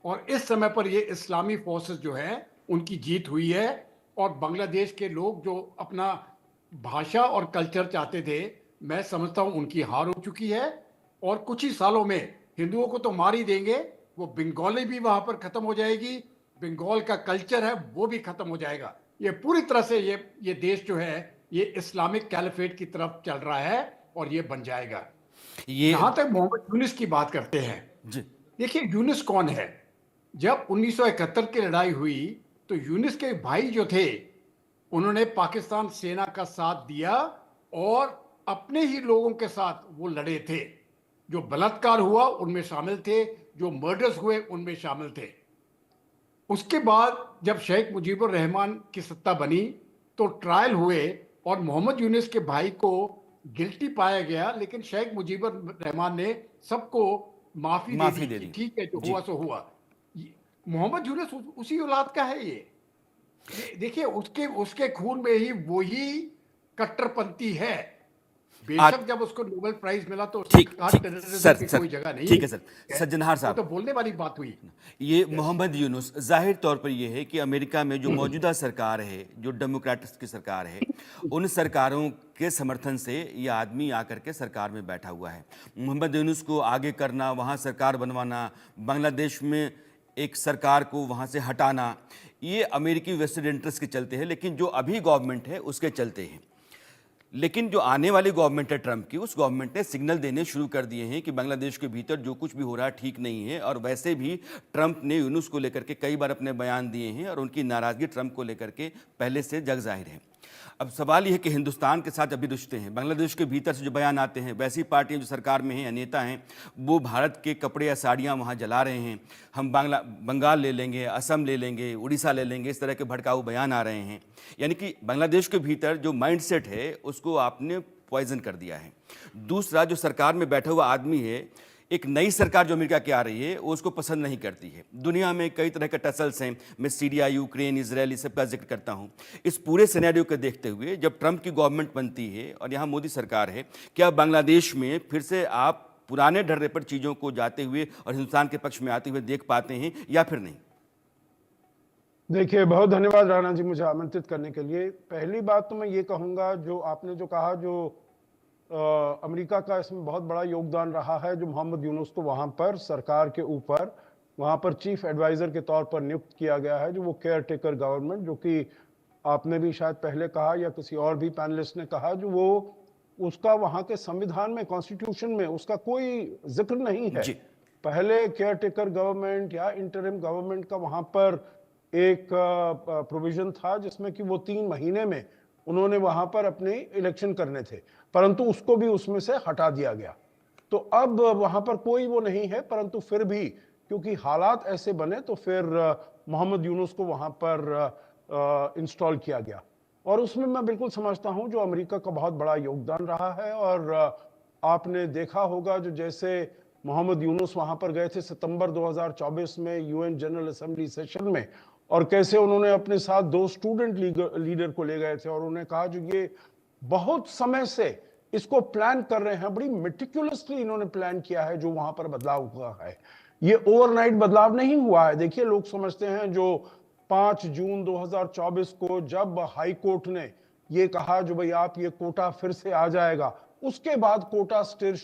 और इस समय पर ये इस्लामी फोर्सेस जो है उनकी जीत हुई है और बांग्लादेश के लोग जो अपना भाषा और कल्चर चाहते थे, मैं समझता हूं उनकी हार हो चुकी है। और कुछ ही सालों में हिंदुओं को तो मार ही देंगे, वो बंगाली भी वहां पर खत्म हो जाएगी, बंगाल का कल्चर है वो भी खत्म हो जाएगा। ये पूरी तरह से ये देश जो है ये इस्लामिक कैलिफेट की तरफ चल रहा है और ये बन जाएगा। ये जहां तक मोहम्मद यूनिस की बात करते हैं, जी देखिए यूनिस कौन है। जब 1971 की लड़ाई हुई तो यूनिस के भाई जो थे उन्होंने पाकिस्तान सेना का साथ दिया और अपने ही लोगों के साथ वो लड़े थे। जो बलात्कार हुआ उनमें शामिल थे, जो मर्डर्स हुए उनमें शामिल थे। उसके बाद जब शेख मुजीबुर रहमान की सत्ता बनी तो ट्रायल हुए और मोहम्मद यूनिस के भाई को गिल्टी पाया गया, लेकिन शेख मुजीबुर रहमान ने सबको माफी माफी दे दे दी दी। कि ठीक है जो जी। हुआ सो हुआ। मोहम्मद यूनिस उसी औलाद का है ये। देखिए उसके उसके खून में ही वही कट्टरपंथी है। बेशक जब उसको नोबेल प्राइज मिला तो उसने ठीक कहा ठीक टेररिज्म सर की सर कोई जगह नहीं ठीक है सर। सज्जनहार वो साहब, तो बोलने वाली बात हुई। ये मोहम्मद यूनुस जाहिर तौर पर यह है कि अमेरिका में जो मौजूदा सरकार है, जो डेमोक्रेट्स की सरकार है, उन सरकारों के समर्थन से ये आदमी आकर के सरकार में बैठा हुआ है। मोहम्मद यूनुस को आगे करना, वहाँ सरकार बनवाना, बांग्लादेश में एक सरकार को वहाँ से हटाना, ये अमेरिकी वेस्टेड इंटरेस्ट के चलते हैं, लेकिन जो अभी गवर्नमेंट है उसके चलते हैं। लेकिन जो आने वाली गवर्नमेंट है ट्रंप की, उस गवर्नमेंट ने सिग्नल देने शुरू कर दिए हैं कि बांग्लादेश के भीतर जो कुछ भी हो रहा है ठीक नहीं है। और वैसे भी ट्रंप ने यूनुस को लेकर के कई बार अपने बयान दिए हैं और उनकी नाराज़गी ट्रंप को लेकर के पहले से जग जाहिर है। अब सवाल यह है कि हिंदुस्तान के साथ अभी रिश्ते हैं, बांग्लादेश के भीतर से जो बयान आते हैं, वैसी पार्टियां जो सरकार में हैं या नेता हैं वो भारत के कपड़े या साड़ियां वहां जला रहे हैं, हम बंगाल ले लेंगे, असम ले लेंगे, उड़ीसा ले लेंगे, इस तरह के भड़काऊ बयान आ रहे हैं। यानी कि बांग्लादेश के भीतर जो माइंडसेट है उसको आपने पॉइजन कर दिया है। दूसरा, जो सरकार में बैठा हुआ आदमी है, एक नई सरकार जो अमेरिका की आ रही है वो उसको पसंद नहीं करती है। दुनिया में कई तरह के टसल्स हैं, मैं सीरिया, यूक्रेन, इजराइल, इस सब का जिक्र करता हूं। इस पूरे सिनेरियो को देखते हुए जब ट्रंप की गवर्नमेंट बनती है और यहाँ मोदी सरकार है, क्या बांग्लादेश में फिर से आप पुराने ढर्रे पर चीज़ों को जाते हुए और हिंदुस्तान के पक्ष में आते हुए देख पाते हैं या फिर नहीं? देखिए, बहुत धन्यवाद राणा जी मुझे आमंत्रित करने के लिए। पहली बात तो मैं ये कहूँगा, जो आपने जो कहा, जो अमेरिका का इसमें बहुत बड़ा योगदान रहा है, जो मोहम्मद यूनुस को वहाँ पर सरकार के ऊपर वहाँ पर चीफ एडवाइज़र के तौर पर नियुक्त किया गया है, जो वो केयर टेकर गवर्नमेंट, जो कि आपने भी शायद पहले कहा या किसी और भी पैनलिस्ट ने कहा, जो वो उसका वहाँ के संविधान में, कॉन्स्टिट्यूशन में उसका कोई जिक्र नहीं है। पहले केयर टेकर गवर्नमेंट या इंटरिम गवर्नमेंट का वहाँ पर एक प्रोविजन था जिसमें कि वो 3 महीने में उन्होंने वहां पर अपने इलेक्शन करने थे, परंतु उसको भी उसमें से हटा दिया गया। तो अब वहां पर कोई वो नहीं है, परंतु फिर भी क्योंकि हालात ऐसे बने तो फिर मोहम्मद यूनुस को वहां पर इंस्टॉल किया गया। और उसमें मैं बिल्कुल समझता हूं जो अमेरिका का बहुत बड़ा योगदान रहा है। और आपने देखा होगा जो जैसे मोहम्मद यूनुस वहां पर गए थे सितंबर 2024 में यूएन जनरल असेंबली सेशन में, और कैसे उन्होंने अपने साथ 2 स्टूडेंट लीडर को ले गए थे और उन्होंने कहा जो ये बहुत समय से इसको प्लान कर रहे हैं, बड़ी मेटिकुलसली इन्होंने प्लान किया है जो वहां पर बदलाव हुआ है। ये ओवरनाइट बदलाव नहीं हुआ है। देखिए, लोग समझते हैं जो 5 जून 2024 को जब हाई कोर्ट ने ये कहा जो भाई आप ये कोटा फिर से आ जाएगा, उसके बाद कोटा स्टर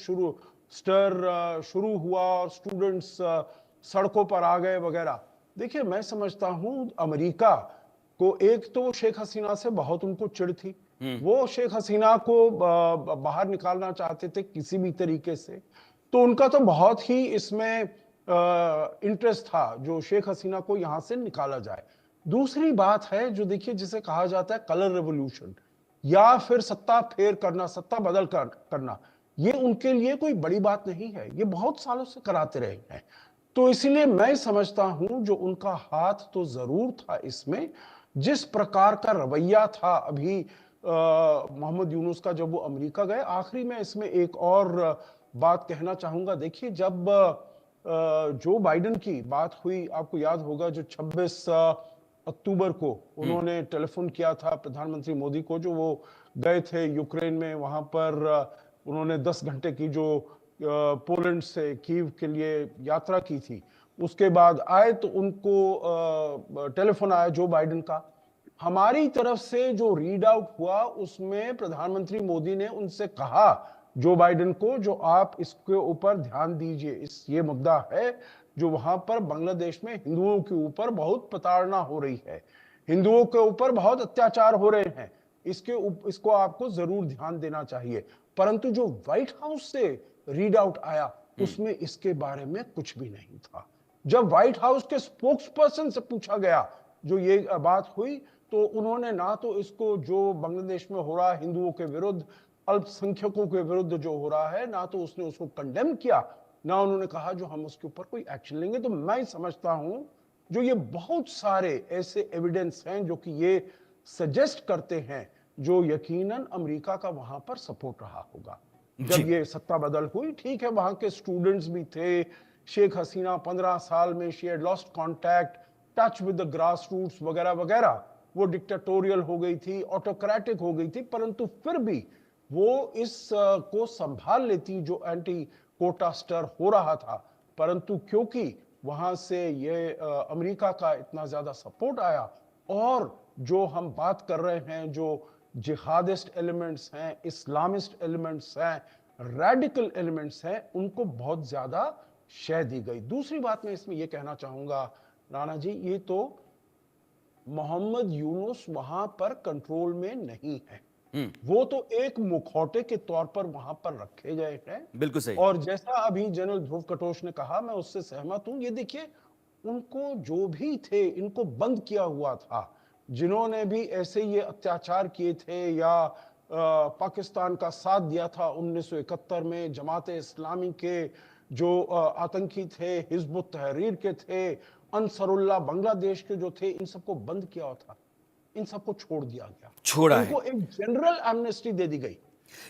शुरू हुआ और स्टूडेंट्स सड़कों पर आ गए वगैरह। देखिए, मैं समझता हूं अमेरिका को, एक तो शेख हसीना से बहुत उनको चिढ़ थी, वो शेख हसीना को बाहर निकालना चाहते थे किसी भी तरीके से, तो उनका तो बहुत ही इसमें इंटरेस्ट था जो शेख हसीना को यहां से निकाला जाए। दूसरी बात है जो देखिए जिसे कहा जाता है कलर रेवोल्यूशन या फिर सत्ता फेर करना, सत्ता बदल करना, ये उनके लिए कोई बड़ी बात नहीं है, ये बहुत सालों से कराते रहे हैं। तो इसलिए मैं समझता हूं जो उनका हाथ तो जरूर था इसमें। जिस प्रकार का रवैया था अभी मोहम्मद यूनुस का जब वो अमेरिका गए। आखिरी में इसमें एक और बात कहना चाहूंगा। देखिए, जब जो बाइडेन की बात हुई, आपको याद होगा जो 26 अक्टूबर को उन्होंने टेलीफोन किया था प्रधानमंत्री मोदी को, जो वो गए थे यूक्रेन में, वहां पर उन्होंने 10 घंटे की जो पोलैंड से कीव के लिए यात्रा की थी, उसके बाद आए तो उनको टेलीफोन आया जो बाइडेन का। हमारी तरफ से जो रीड आउट हुआ उसमें प्रधानमंत्री मोदी ने उनसे कहा जो बाइडेन को, जो आप इसके ऊपर ध्यान दीजिए, इस ये मुद्दा है जो वहां पर बांग्लादेश में हिंदुओं के ऊपर बहुत प्रताड़ना हो रही है, हिंदुओं के ऊपर बहुत अत्याचार हो रहे हैं, इसको आपको जरूर ध्यान देना चाहिए। परंतु जो व्हाइट हाउस से रीड आउट आया उसमें इसके बारे में कुछ भी नहीं था। जब व्हाइट हाउस के स्पोक्स पर्सन से पूछा गया जो ये बात हुई, तो उन्होंने ना तो इसको जो बांग्लादेश में हो रहा है हिंदुओं के विरुद्ध, अल्पसंख्यकों के विरुद्ध जो हो रहा है, ना तो उसने उसको कंडेम किया, ना उन्होंने कहा जो हम उसके ऊपर कोई एक्शन लेंगे। तो मैं समझता हूं जो ये बहुत सारे ऐसे एविडेंस हैं जो कि ये सजेस्ट करते हैं जो यकीनन अमेरिका का वहां पर सपोर्ट रहा होगा। जब ये सत्ता बदल हुई, ठीक है, वहां के स्टूडेंट्स भी थे, शेख हसीना 15 साल में she had lost contact, touch with the grass roots वगैरह वगैरह, वो डिक्टेटोरियल हो गई थी, ऑटोक्रेटिक हो गई थी, परंतु फिर भी वो इस को संभाल लेती जो एंटी कोटा स्टर हो रहा था। परंतु क्योंकि वहां से ये अमेरिका का इतना ज्यादा सपोर्ट आया, और जो हम बात कर रहे हैं जो जिहादिस्ट एलिमेंट्स हैं, इस्लामिस्ट एलिमेंट्स हैं, रेडिकल एलिमेंट्स हैं, उनको बहुत ज्यादा शय दी गई। दूसरी बात मैं इसमें यह कहना चाहूंगा राणा जी, ये तो मोहम्मद यूनुस वहां पर कंट्रोल में नहीं है, वो तो एक मुखौटे के तौर पर वहां पर रखे गए हैं। बिल्कुल सही। और जैसा अभी जनरल ध्रुव कटोच ने कहा, मैं उससे सहमत हूं। ये देखिए, उनको जो भी थे इनको बंद किया हुआ था, जिन्होंने भी ऐसे ये अत्याचार किए थे या पाकिस्तान का साथ दिया था 1971 में, जमाते इस्लामी के जो आतंकी थे, हिजबुत तहरीर के थे, अंसरुल्लाह बांग्लादेश के जो थे, इन सबको बंद किया हुआ था, इन सबको छोड़ दिया गया, छोड़ा है। इनको एक जनरल एमनेस्टी दे दी गई,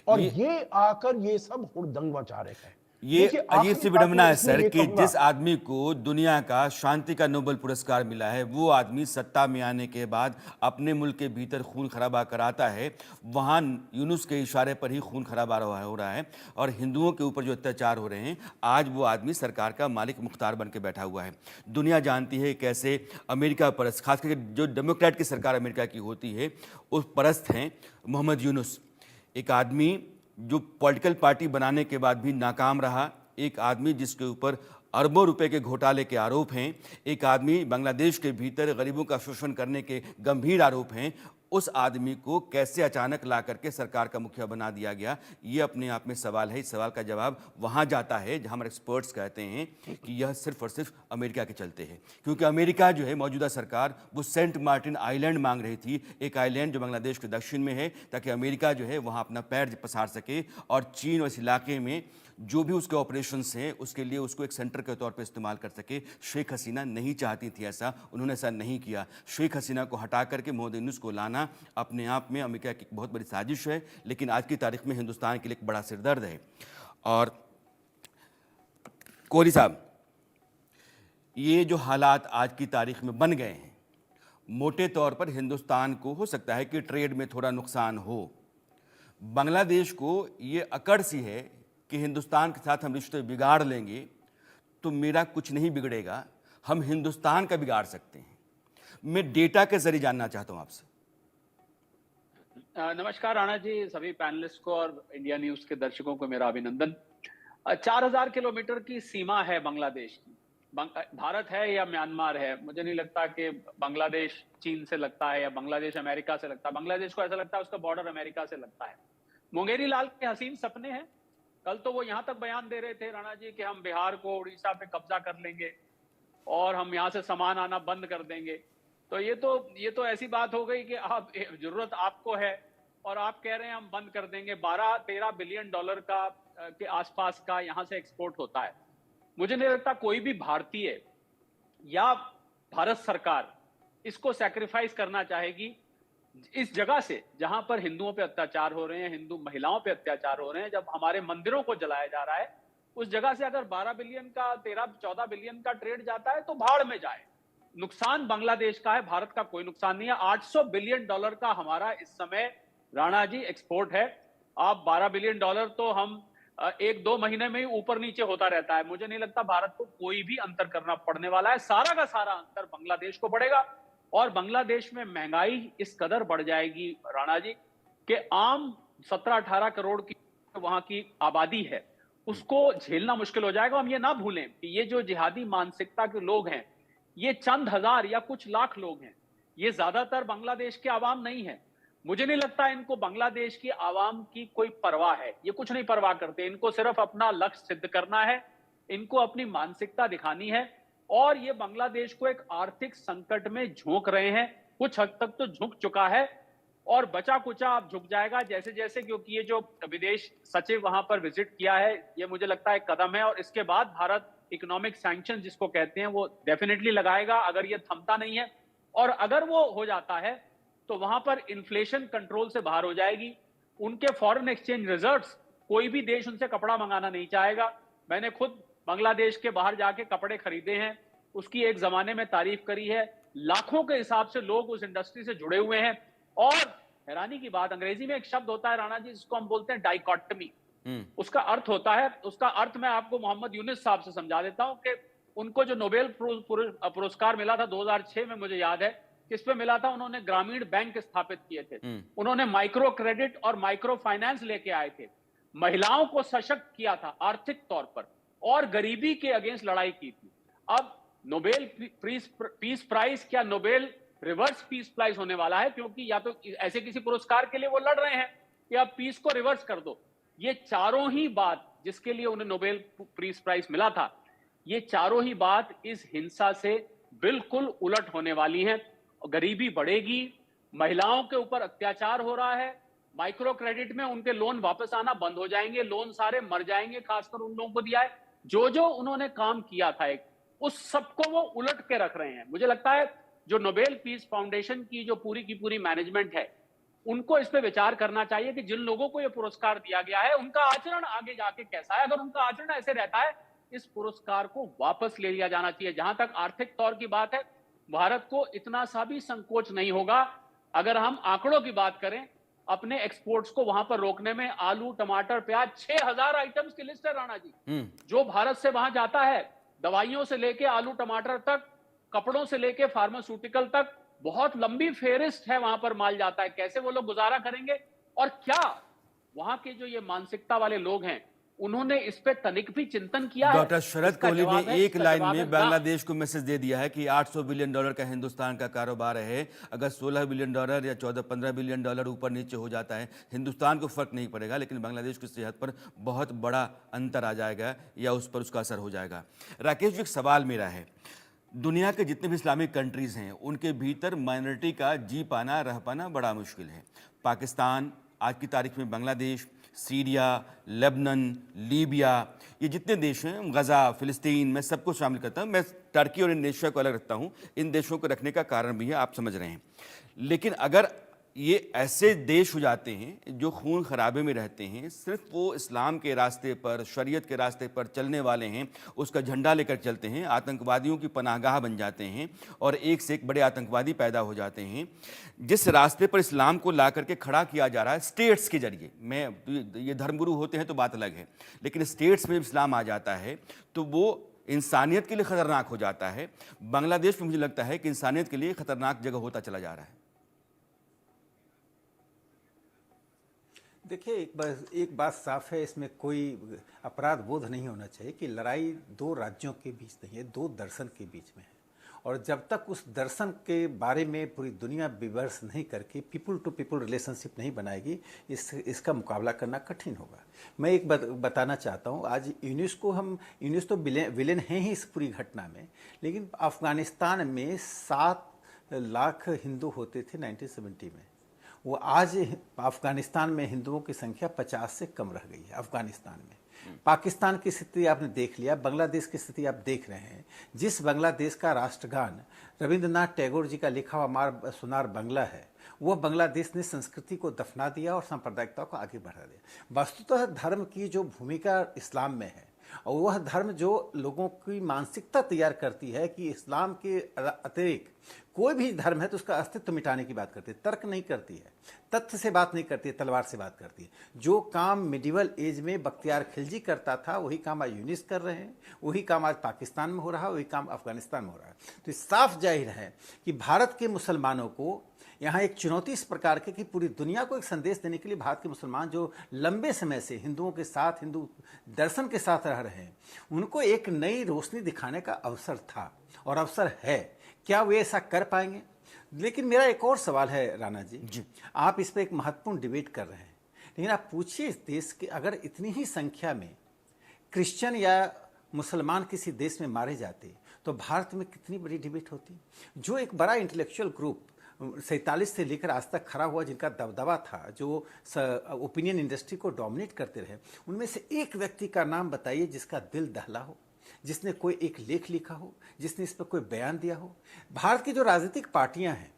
और ये आकर ये सब हुड़दंग मचा रहे हैं। ये देखिए, अजीब आखिरी सी बात विडंबना मैं है इसमें सर ये कि कहूंगा, जिस आदमी को दुनिया का शांति का नोबेल पुरस्कार मिला है, वो आदमी सत्ता में आने के बाद अपने मुल्क के भीतर खून खराबा कराता है। वहाँ यूनुस के इशारे पर ही खून खराबा हो रहा है, और हिंदुओं के ऊपर जो अत्याचार हो रहे हैं, आज वो आदमी सरकार का मालिक मुख्तार बन के बैठा हुआ है। दुनिया जानती है कैसे अमेरिका परस्त, खास करके जो डेमोक्रेट की सरकार अमेरिका की होती है, उस परस्त हैं मोहम्मद यूनुस। एक आदमी जो पॉलिटिकल पार्टी बनाने के बाद भी नाकाम रहा, एक आदमी जिसके ऊपर अरबों रुपए के घोटाले के आरोप हैं, एक आदमी बांग्लादेश के भीतर गरीबों का शोषण करने के गंभीर आरोप हैं, उस आदमी को कैसे अचानक ला करके सरकार का मुखिया बना दिया गया, ये अपने आप में सवाल है। इस सवाल का जवाब वहाँ जाता है जहाँ हमारे एक्सपर्ट्स कहते हैं कि यह सिर्फ और सिर्फ अमेरिका के चलते हैं, क्योंकि अमेरिका जो है, मौजूदा सरकार, वो सेंट मार्टिन आइलैंड मांग रही थी, एक आइलैंड जो बांग्लादेश के दक्षिण में है, ताकि अमेरिका जो है वहाँ अपना पैर पसार सके, और चीन और इस इलाके में जो भी उसके ऑपरेशंस हैं उसके लिए उसको एक सेंटर के तौर पे इस्तेमाल कर सके। शेख हसीना नहीं चाहती थी ऐसा, उन्होंने ऐसा नहीं किया। शेख हसीना को हटा करके मोहम्मद यूनुस को लाना अपने आप में अमेरिका की बहुत बड़ी साजिश है, लेकिन आज की तारीख में हिंदुस्तान के लिए एक बड़ा सिरदर्द है। और कोहली साहब, ये जो हालात आज की तारीख में बन गए हैं, मोटे तौर पर हिंदुस्तान को हो सकता है कि ट्रेड में थोड़ा नुकसान हो, बांग्लादेश को ये अकड़ सी है कि हिंदुस्तान के साथ हम रिश्ते बिगाड़ लेंगे तो मेरा कुछ नहीं बिगड़ेगा, हम हिंदुस्तान का बिगाड़ सकते हैं। मैं डेटा के जरिए जानना चाहता हूं आपसे। नमस्कार राणा जी, सभी पैनलिस्ट को और इंडिया न्यूज के दर्शकों को मेरा अभिनंदन। 4000 किलोमीटर की सीमा है बांग्लादेश की। भारत है या म्यांमार है, मुझे नहीं लगता कि बांग्लादेश चीन से लगता है या बांग्लादेश अमेरिका से लगता है। बांग्लादेश को ऐसा लगता है उसका बॉर्डर अमेरिका से लगता है। मुंगेरी लाल के हसीन सपने हैं। कल तो वो यहां तक बयान दे रहे थे राणा जी कि हम बिहार को, उड़ीसा पे कब्जा कर लेंगे और हम यहां से सामान आना बंद कर देंगे। तो ये तो ऐसी बात हो गई कि आप, जरूरत आपको है और आप कह रहे हैं हम बंद कर देंगे। 12-13 बिलियन डॉलर का के आसपास का यहां से एक्सपोर्ट होता है। मुझे नहीं लगता कोई भी भारतीय या भारत सरकार इसको सैक्रिफाइस करना चाहेगी इस जगह से जहां पर हिंदुओं पे अत्याचार हो रहे हैं, हिंदू महिलाओं पे अत्याचार हो रहे हैं, जब हमारे मंदिरों को जलाया जा रहा है। उस जगह से अगर 12 बिलियन का, 13-14 बिलियन का ट्रेड जाता है तो भाड़ में जाए। नुकसान बांग्लादेश का है, भारत का कोई नुकसान नहीं है। 800 बिलियन डॉलर का हमारा इस समय राणा जी एक्सपोर्ट है। आप 12 बिलियन डॉलर तो हम एक दो महीने में ही ऊपर नीचे होता रहता है। मुझे नहीं लगता भारत को कोई भी अंतर करना पड़ने वाला है। सारा का सारा अंतर बांग्लादेश को पड़ेगा और बांग्लादेश में महंगाई इस कदर बढ़ जाएगी राणा जी कि आम 17-18 करोड़ की वहां की आबादी है, उसको झेलना मुश्किल हो जाएगा। हम ये ना भूलें कि ये जो जिहादी मानसिकता के लोग हैं, ये चंद हजार या कुछ लाख लोग हैं, ये ज्यादातर बांग्लादेश के आवाम नहीं है। मुझे नहीं लगता इनको बांग्लादेश की आवाम की कोई परवाह है। ये कुछ नहीं परवाह करते, इनको सिर्फ अपना लक्ष्य सिद्ध करना है, इनको अपनी मानसिकता दिखानी है और ये बांग्लादेश को एक आर्थिक संकट में झोंक रहे हैं। कुछ हद तक तो झुक चुका है और बचा कुचा अब झुक जाएगा जैसे जैसे, क्योंकि ये जो विदेश सचिव वहां पर विजिट किया है, ये मुझे लगता है एक कदम है और इसके बाद भारत इकोनॉमिक सैंक्शन जिसको कहते हैं वो डेफिनेटली लगाएगा अगर ये थमता नहीं है। और अगर वो हो जाता है तो वहां पर इन्फ्लेशन कंट्रोल से बाहर हो जाएगी। उनके फॉरेन एक्सचेंज रिजर्व्स, कोई भी देश उनसे कपड़ा मंगाना नहीं चाहेगा। मैंने खुद बांग्लादेश के बाहर जाके कपड़े खरीदे हैं, उसकी एक जमाने में तारीफ करी है। लाखों के हिसाब से लोग उस इंडस्ट्री से जुड़े हुए हैं और हैरानी की बात, अंग्रेजी में एक शब्द होता है राणा जी जिसको हम बोलते हैं डाइकॉटमी। उसका अर्थ होता है, उसका अर्थ मैं आपको मोहम्मद यूनुस साहब से समझा देता हूं कि उनको जो नोबेल पुरस्कार मिला था 2006 में, मुझे याद है किस पे मिला था, उन्होंने ग्रामीण बैंक स्थापित किए थे, उन्होंने माइक्रो क्रेडिट और माइक्रो फाइनेंस लेके आए थे, महिलाओं को सशक्त किया था आर्थिक तौर पर और गरीबी के अगेंस्ट लड़ाई की थी। अब नोबेल पीस प्राइज क्या नोबेल रिवर्स पीस प्राइज होने वाला है, क्योंकि या तो ऐसे किसी पुरस्कार के लिए वो लड़ रहे हैं कि अब पीस को रिवर्स कर दो। ये चारों ही बात जिसके लिए उन्हें नोबेल पीस प्राइज मिला था, ये चारों ही बात इस हिंसा से बिल्कुल उलट होने वाली है। गरीबी बढ़ेगी, महिलाओं के ऊपर अत्याचार हो रहा है, माइक्रो क्रेडिट में उनके लोन वापस आना बंद हो जाएंगे, लोन सारे मर जाएंगे, खासकर उन लोगों को दिया है जो जो उन्होंने काम किया था एक, उस सबको वो उलट के रख रहे हैं। मुझे लगता है जो नोबेल पीस फाउंडेशन की जो पूरी की पूरी मैनेजमेंट है, उनको इस पे विचार करना चाहिए कि जिन लोगों को ये पुरस्कार दिया गया है उनका आचरण आगे जाके कैसा है। अगर उनका आचरण ऐसे रहता है, इस पुरस्कार को वापस ले लिया जाना चाहिए। जहां तक आर्थिक तौर की बात है, भारत को इतना सा भी संकोच नहीं होगा। अगर हम आंकड़ों की बात करें, अपने एक्सपोर्ट्स को वहां पर रोकने में आलू, टमाटर, प्याज 6000 आइटम्स की लिस्ट है राणा जी, जो भारत से वहां जाता है। दवाइयों से लेके आलू टमाटर तक, कपड़ों से लेके फार्मास्यूटिकल तक, बहुत लंबी फेहरिस्त है, वहां पर माल जाता है। कैसे वो लोग गुजारा करेंगे? और क्या वहां के जो ये मानसिकता वाले लोग हैं, उन्होंने इस पे तनिक भी चिंतन किया है? डॉक्टर शरद इसका कोहली जवाब ने है, एक इसका लाइन जवाब में है ना। बांग्लादेश को मैसेज दे दिया है कि $800 बिलियन का हिंदुस्तान का कारोबार है। अगर $16 बिलियन या 14-15 बिलियन ऊपर नीचे हो जाता है, हिंदुस्तान को फर्क नहीं पड़ेगा, लेकिन बांग्लादेश की सेहत पर बहुत बड़ा अंतर आ जाएगा या उस पर उसका असर हो जाएगा। राकेश जी, एक सवाल मेरा है, दुनिया के जितने भी इस्लामिक कंट्रीज़ हैं उनके भीतर माइनॉरिटी का जी पाना, रह पाना बड़ा मुश्किल है। पाकिस्तान, आज की तारीख में बांग्लादेश, सीरिया, लेबनान, लीबिया, ये जितने देश हैं, गज़ा, फ़िलिस्तीन, मैं सबको शामिल करता हूँ। मैं टर्की और इंडोनेशिया को अलग रखता हूँ, इन देशों को रखने का कारण भी है, आप समझ रहे हैं। लेकिन अगर ये ऐसे देश हो जाते हैं जो खून खराबे में रहते हैं, सिर्फ वो इस्लाम के रास्ते पर, शरीयत के रास्ते पर चलने वाले हैं, उसका झंडा लेकर चलते हैं, आतंकवादियों की पनाहगाह बन जाते हैं और एक से एक बड़े आतंकवादी पैदा हो जाते हैं। जिस रास्ते पर इस्लाम को ला करके खड़ा किया जा रहा है स्टेट्स के जरिए, ये धर्मगुरु होते हैं तो बात अलग है, लेकिन स्टेट्स में जब इस्लाम आ जाता है तो वो इंसानियत के लिए ख़तरनाक हो जाता है। बांग्लादेश में मुझे लगता है कि इंसानियत के लिए ख़तरनाक जगह होता चला जा रहा है। देखिए, एक बात साफ है, इसमें कोई अपराध बोध नहीं होना चाहिए कि लड़ाई दो राज्यों के बीच नहीं है, दो दर्शन के बीच में है। और जब तक उस दर्शन के बारे में पूरी दुनिया विमर्श नहीं करके पीपल टू पीपल रिलेशनशिप नहीं बनाएगी, इसका मुकाबला करना कठिन होगा। मैं एक बताना चाहता हूँ, आज यूनुस तो विलेन हैं ही इस पूरी घटना में, लेकिन अफ़गानिस्तान में 7 लाख हिंदू होते थे 1970 में। वो आज अफ़गानिस्तान में हिंदुओं की संख्या 50 से कम रह गई है अफ़गानिस्तान में। पाकिस्तान की स्थिति आपने देख लिया, बांग्लादेश की स्थिति आप देख रहे हैं। जिस बांग्लादेश का राष्ट्रगान रविंद्रनाथ टैगोर जी का लिखा हुआ मार सुनार बांग्ला है, वह बांग्लादेश ने संस्कृति को दफना दिया और सांप्रदायिकता को आगे बढ़ा दिया। वस्तुतः धर्म की जो भूमिका इस्लाम में है, और वह धर्म जो लोगों की मानसिकता तैयार करती है कि इस्लाम के अतिरिक्त कोई भी धर्म है तो उसका अस्तित्व मिटाने की बात करती है, तर्क नहीं करती है, तथ्य से बात नहीं करती है, तलवार से बात करती है। जो काम मिडिवल एज में बख्तियार खिलजी करता था वही काम आज यूनिस कर रहे हैं, वही काम आज पाकिस्तान में हो रहा है, वही काम अफगानिस्तान में हो रहा है। तो साफ जाहिर है कि भारत के मुसलमानों को यहाँ एक चुनौती इस प्रकार की कि पूरी दुनिया को एक संदेश देने के लिए भारत के मुसलमान जो लंबे समय से हिंदुओं के साथ, हिंदू दर्शन के साथ रह रहे हैं, उनको एक नई रोशनी दिखाने का अवसर था और अवसर है। क्या वे ऐसा कर पाएंगे? लेकिन मेरा एक और सवाल है राणा जी, आप इस पर एक महत्वपूर्ण डिबेट कर रहे हैं, लेकिन आप पूछिए इस देश के अगर इतनी ही संख्या में क्रिश्चियन या मुसलमान किसी देश में मारे जाते तो भारत में कितनी बड़ी डिबेट होती। जो एक बड़ा इंटेलेक्चुअल ग्रुप 47 से लेकर आज तक खड़ा हुआ, जिनका दबदबा था, जो ओपिनियन इंडस्ट्री को डोमिनेट करते रहे, उनमें से एक व्यक्ति का नाम बताइए जिसका दिल दहला हो, जिसने कोई एक लेख लिखा हो, जिसने इस पर कोई बयान दिया हो। भारत की जो राजनीतिक पार्टियां हैं,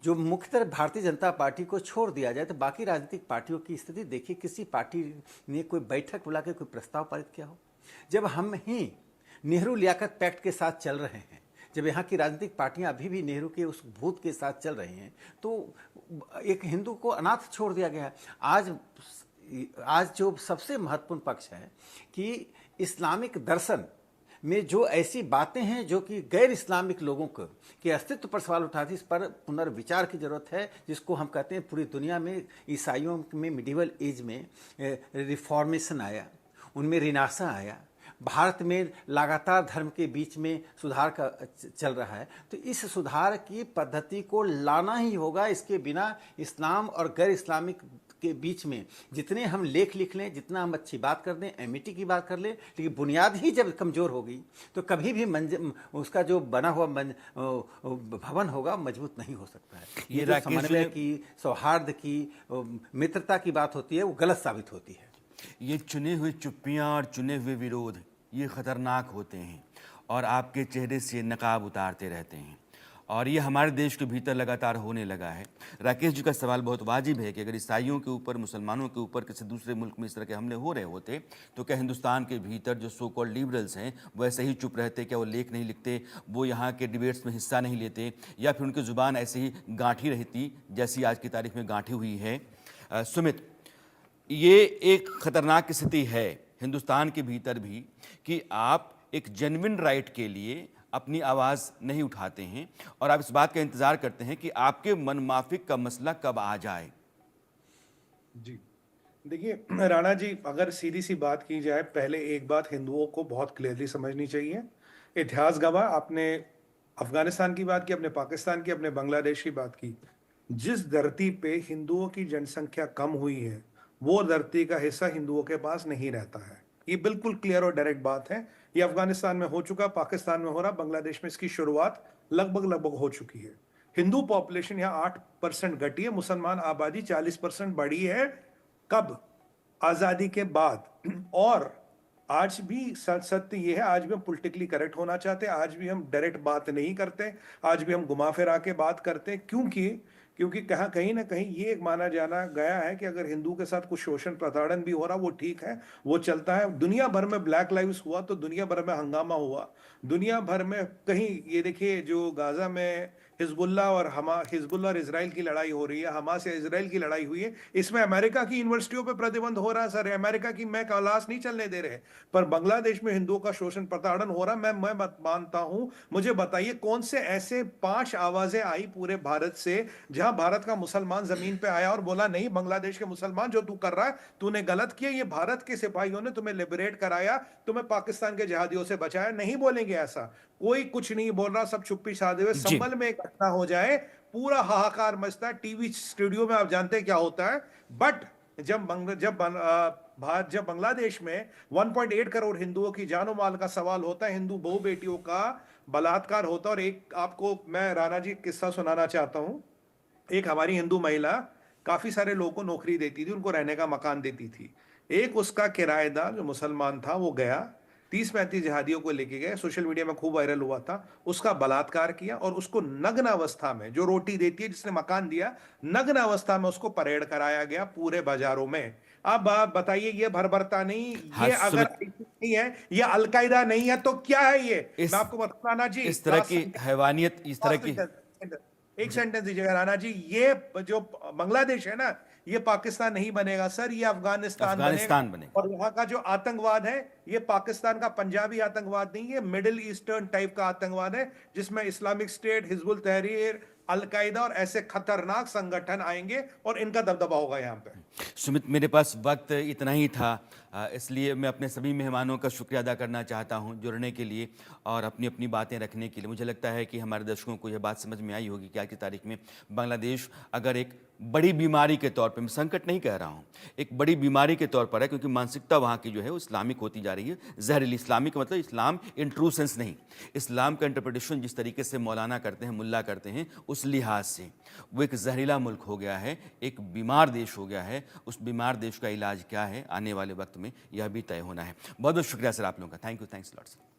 जो मुख्यतः भारतीय जनता पार्टी को छोड़ दिया जाए तो बाकी राजनीतिक पार्टियों की स्थिति देखिए, किसी पार्टी ने कोई बैठक बुला के कोई प्रस्ताव पारित किया हो। जब हम ही नेहरू लियाकत पैक्ट के साथ चल रहे हैं, जब यहाँ की राजनीतिक पार्टियां अभी भी नेहरू के उस भूत के साथ चल रही हैं, तो एक हिंदू को अनाथ छोड़ दिया गया है। आज जो सबसे महत्वपूर्ण पक्ष है कि इस्लामिक दर्शन में जो ऐसी बातें हैं जो कि गैर इस्लामिक लोगों के अस्तित्व पर सवाल उठाती, इस पर पुनर्विचार की जरूरत है, जिसको हम कहते हैं पूरी दुनिया में ईसाइयों में मिडिवल एज में रिफॉर्मेशन आया, उनमें रिनासा आया, भारत में लगातार धर्म के बीच में सुधार का चल रहा है। तो इस सुधार की पद्धति को लाना ही होगा। इसके बिना इस्लाम और गैर इस्लामिक के बीच में जितने हम लेख लिख लें, जितना हम अच्छी बात कर दें, एमिटी की बात कर लें, लेकिन बुनियाद ही जब कमज़ोर होगी तो कभी भी उसका जो बना हुआ भवन होगा मजबूत नहीं हो सकता है। ये जो समन्वय की, सौहार्द की, मित्रता की बात होती है वो गलत साबित होती है। ये चुने हुए चुप्पियां और चुने हुए विरोध ये खतरनाक होते हैं और आपके चेहरे से नकाब उतारते रहते हैं, और ये हमारे देश के भीतर लगातार होने लगा है। राकेश जी का सवाल बहुत वाजिब है कि अगर ईसाइयों के ऊपर, मुसलमानों के ऊपर किसी दूसरे मुल्क में इस तरह के हमले हो रहे होते तो क्या हिंदुस्तान के भीतर जो सो कॉल्ड लिबरल्स हैं वो ऐसे ही चुप रहते? क्या वो लेख नहीं लिखते, वो यहाँ के डिबेट्स में हिस्सा नहीं लेते, या फिर उनकी ज़ुबान ऐसे ही गांठी रहती जैसी आज की तारीख में गांठी हुई है? सुमित, ये एक खतरनाक स्थिति है हिंदुस्तान के भीतर भी कि आप एक जेन्युइन राइट के लिए अपनी आवाज़ नहीं उठाते हैं और आप इस बात का इंतज़ार करते हैं कि आपके मनमाफिक का मसला कब आ जाए। जी देखिए राणा जी, अगर सीधी सी बात की जाए, पहले एक बात हिंदुओं को बहुत क्लियरली समझनी चाहिए। इतिहास गवाह, आपने अफगानिस्तान की बात की, अपने पाकिस्तान की, अपने बांग्लादेश की बात की, जिस धरती पे हिंदुओं की जनसंख्या कम हुई है वो धरती का हिस्सा हिंदुओं के पास नहीं रहता है। ये बिल्कुल क्लियर और डायरेक्ट बात है। ये अफगानिस्तान में हो चुका, पाकिस्तान में हो रहा, बांग्लादेश में इसकी शुरुआत लगभग हो चुकी है। हिंदू पॉपुलेशन यहाँ 8% घटी है, मुसलमान आबादी 40% बढ़ी है। कब? आजादी के बाद। और आज भी सत्य ये है, आज भी हम पॉलिटिकली करेक्ट होना चाहते हैं, आज भी हम डायरेक्ट बात नहीं करते, आज भी हम घुमा फिरा के बात करते हैं। क्योंकि कहीं ना कहीं ये एक माना जाना गया है कि अगर हिंदू के साथ कुछ शोषण प्रताड़न भी हो रहा वो ठीक है, वो चलता है। दुनिया भर में ब्लैक लाइव्स हुआ तो दुनिया भर में हंगामा हुआ, दुनिया भर में कहीं, ये देखिए जो गाजा में हिजबुल्ला और इजराइल की लड़ाई हो रही है, हमास या इजराइल की लड़ाई हुई है, इसमें अमेरिका की यूनिवर्सिटियों पे प्रतिबंध हो रहा है। सर, अमेरिका की मैं क्लास नहीं चलने दे रहे, पर बांग्लादेश में हिंदुओं का शोषण प्रताड़न हो रहा। मैं मानता हूं। मुझे बताइए कौन से ऐसे 5 आवाजें आई पूरे भारत से जहां भारत का मुसलमान जमीन पे आया और बोला नहीं, बांग्लादेश के मुसलमान जो तू कर रहा है तूने गलत किया, ये भारत के सिपाहियों ने तुम्हें लिबरेट कराया, तुम्हें पाकिस्तान के जिहादियों से बचाया। नहीं बोलेंगे ऐसा, कोई कुछ नहीं बोल रहा, सब चुप्पी साधे हुए। संभल में एक घटना हो जाए पूरा हाहाकार मचता है, टीवी स्टूडियो में आप जानते हैं क्या होता है। बट जब बांग्लादेश में 1.8 करोड़ हिंदुओं की जानो माल का सवाल होता है, हिंदू बहु बेटियों का बलात्कार होता है। और एक आपको मैं राणा जी किस्सा सुनाना चाहता हूं। एक हमारी हिंदू महिला काफी सारे लोगों को नौकरी देती थी, उनको रहने का मकान देती थी। एक उसका किराएदार जो मुसलमान था वो गया, 30-35 जिहादियों को लेके गए, सोशल मीडिया में खूब वायरल हुआ था, उसका बलात्कार किया और उसको नग्न अवस्था में, जो रोटी देती है जिसने मकान दिया, नग्न अवस्था में उसको परेड कराया गया पूरे बाजारों में। अब आप बताइए, ये भरभरता नहीं, ये अगर नहीं है, ये अलकायदा नहीं है तो क्या है? ये मैं आपको बताना जी, इस तरह की हैवानियत, इस तरह की एक सेंटेंस दीजिएगा राणा जी। ये जो बांग्लादेश है ना, ये पाकिस्तान नहीं बनेगा सर, ये अफगानिस्तान बनेगा। और यहाँ का जो आतंकवाद है, ये पाकिस्तान का पंजाबी आतंकवाद नहीं है, मिडिल ईस्टर्न टाइप का आतंकवाद है, जिसमें इस्लामिक स्टेट, हिजबुल तहरीर, अलकायदा और ऐसे खतरनाक संगठन आएंगे और इनका दबदबा होगा यहाँ पे। सुमित, मेरे पास वक्त इतना ही था, इसलिए मैं अपने सभी मेहमानों का शुक्रिया अदा करना चाहता हूं जुड़ने के लिए और अपनी अपनी बातें रखने के लिए। मुझे लगता है कि हमारे दर्शकों को यह बात समझ में आई होगी कि आज की तारीख में बांग्लादेश अगर एक बड़ी बीमारी के तौर पे, मैं संकट नहीं कह रहा हूँ, एक बड़ी बीमारी के तौर पर है, क्योंकि मानसिकता वहाँ की जो है वो इस्लामिक होती जा रही है, जहरीली। इस्लामिक का मतलब इस्लाम इन ट्रू सेंस नहीं, इस्लाम का इंटरप्रिटेशन जिस तरीके से मौलाना करते हैं, मुल्ला करते हैं, उस लिहाज से वो एक जहरीला मुल्क हो गया है, एक बीमार देश हो गया है। उस बीमार देश का इलाज क्या है, आने वाले वक्त में यह भी तय होना है। बहुत बहुत शुक्रिया सर आप लोगों का। Thank you, thanks lot sir.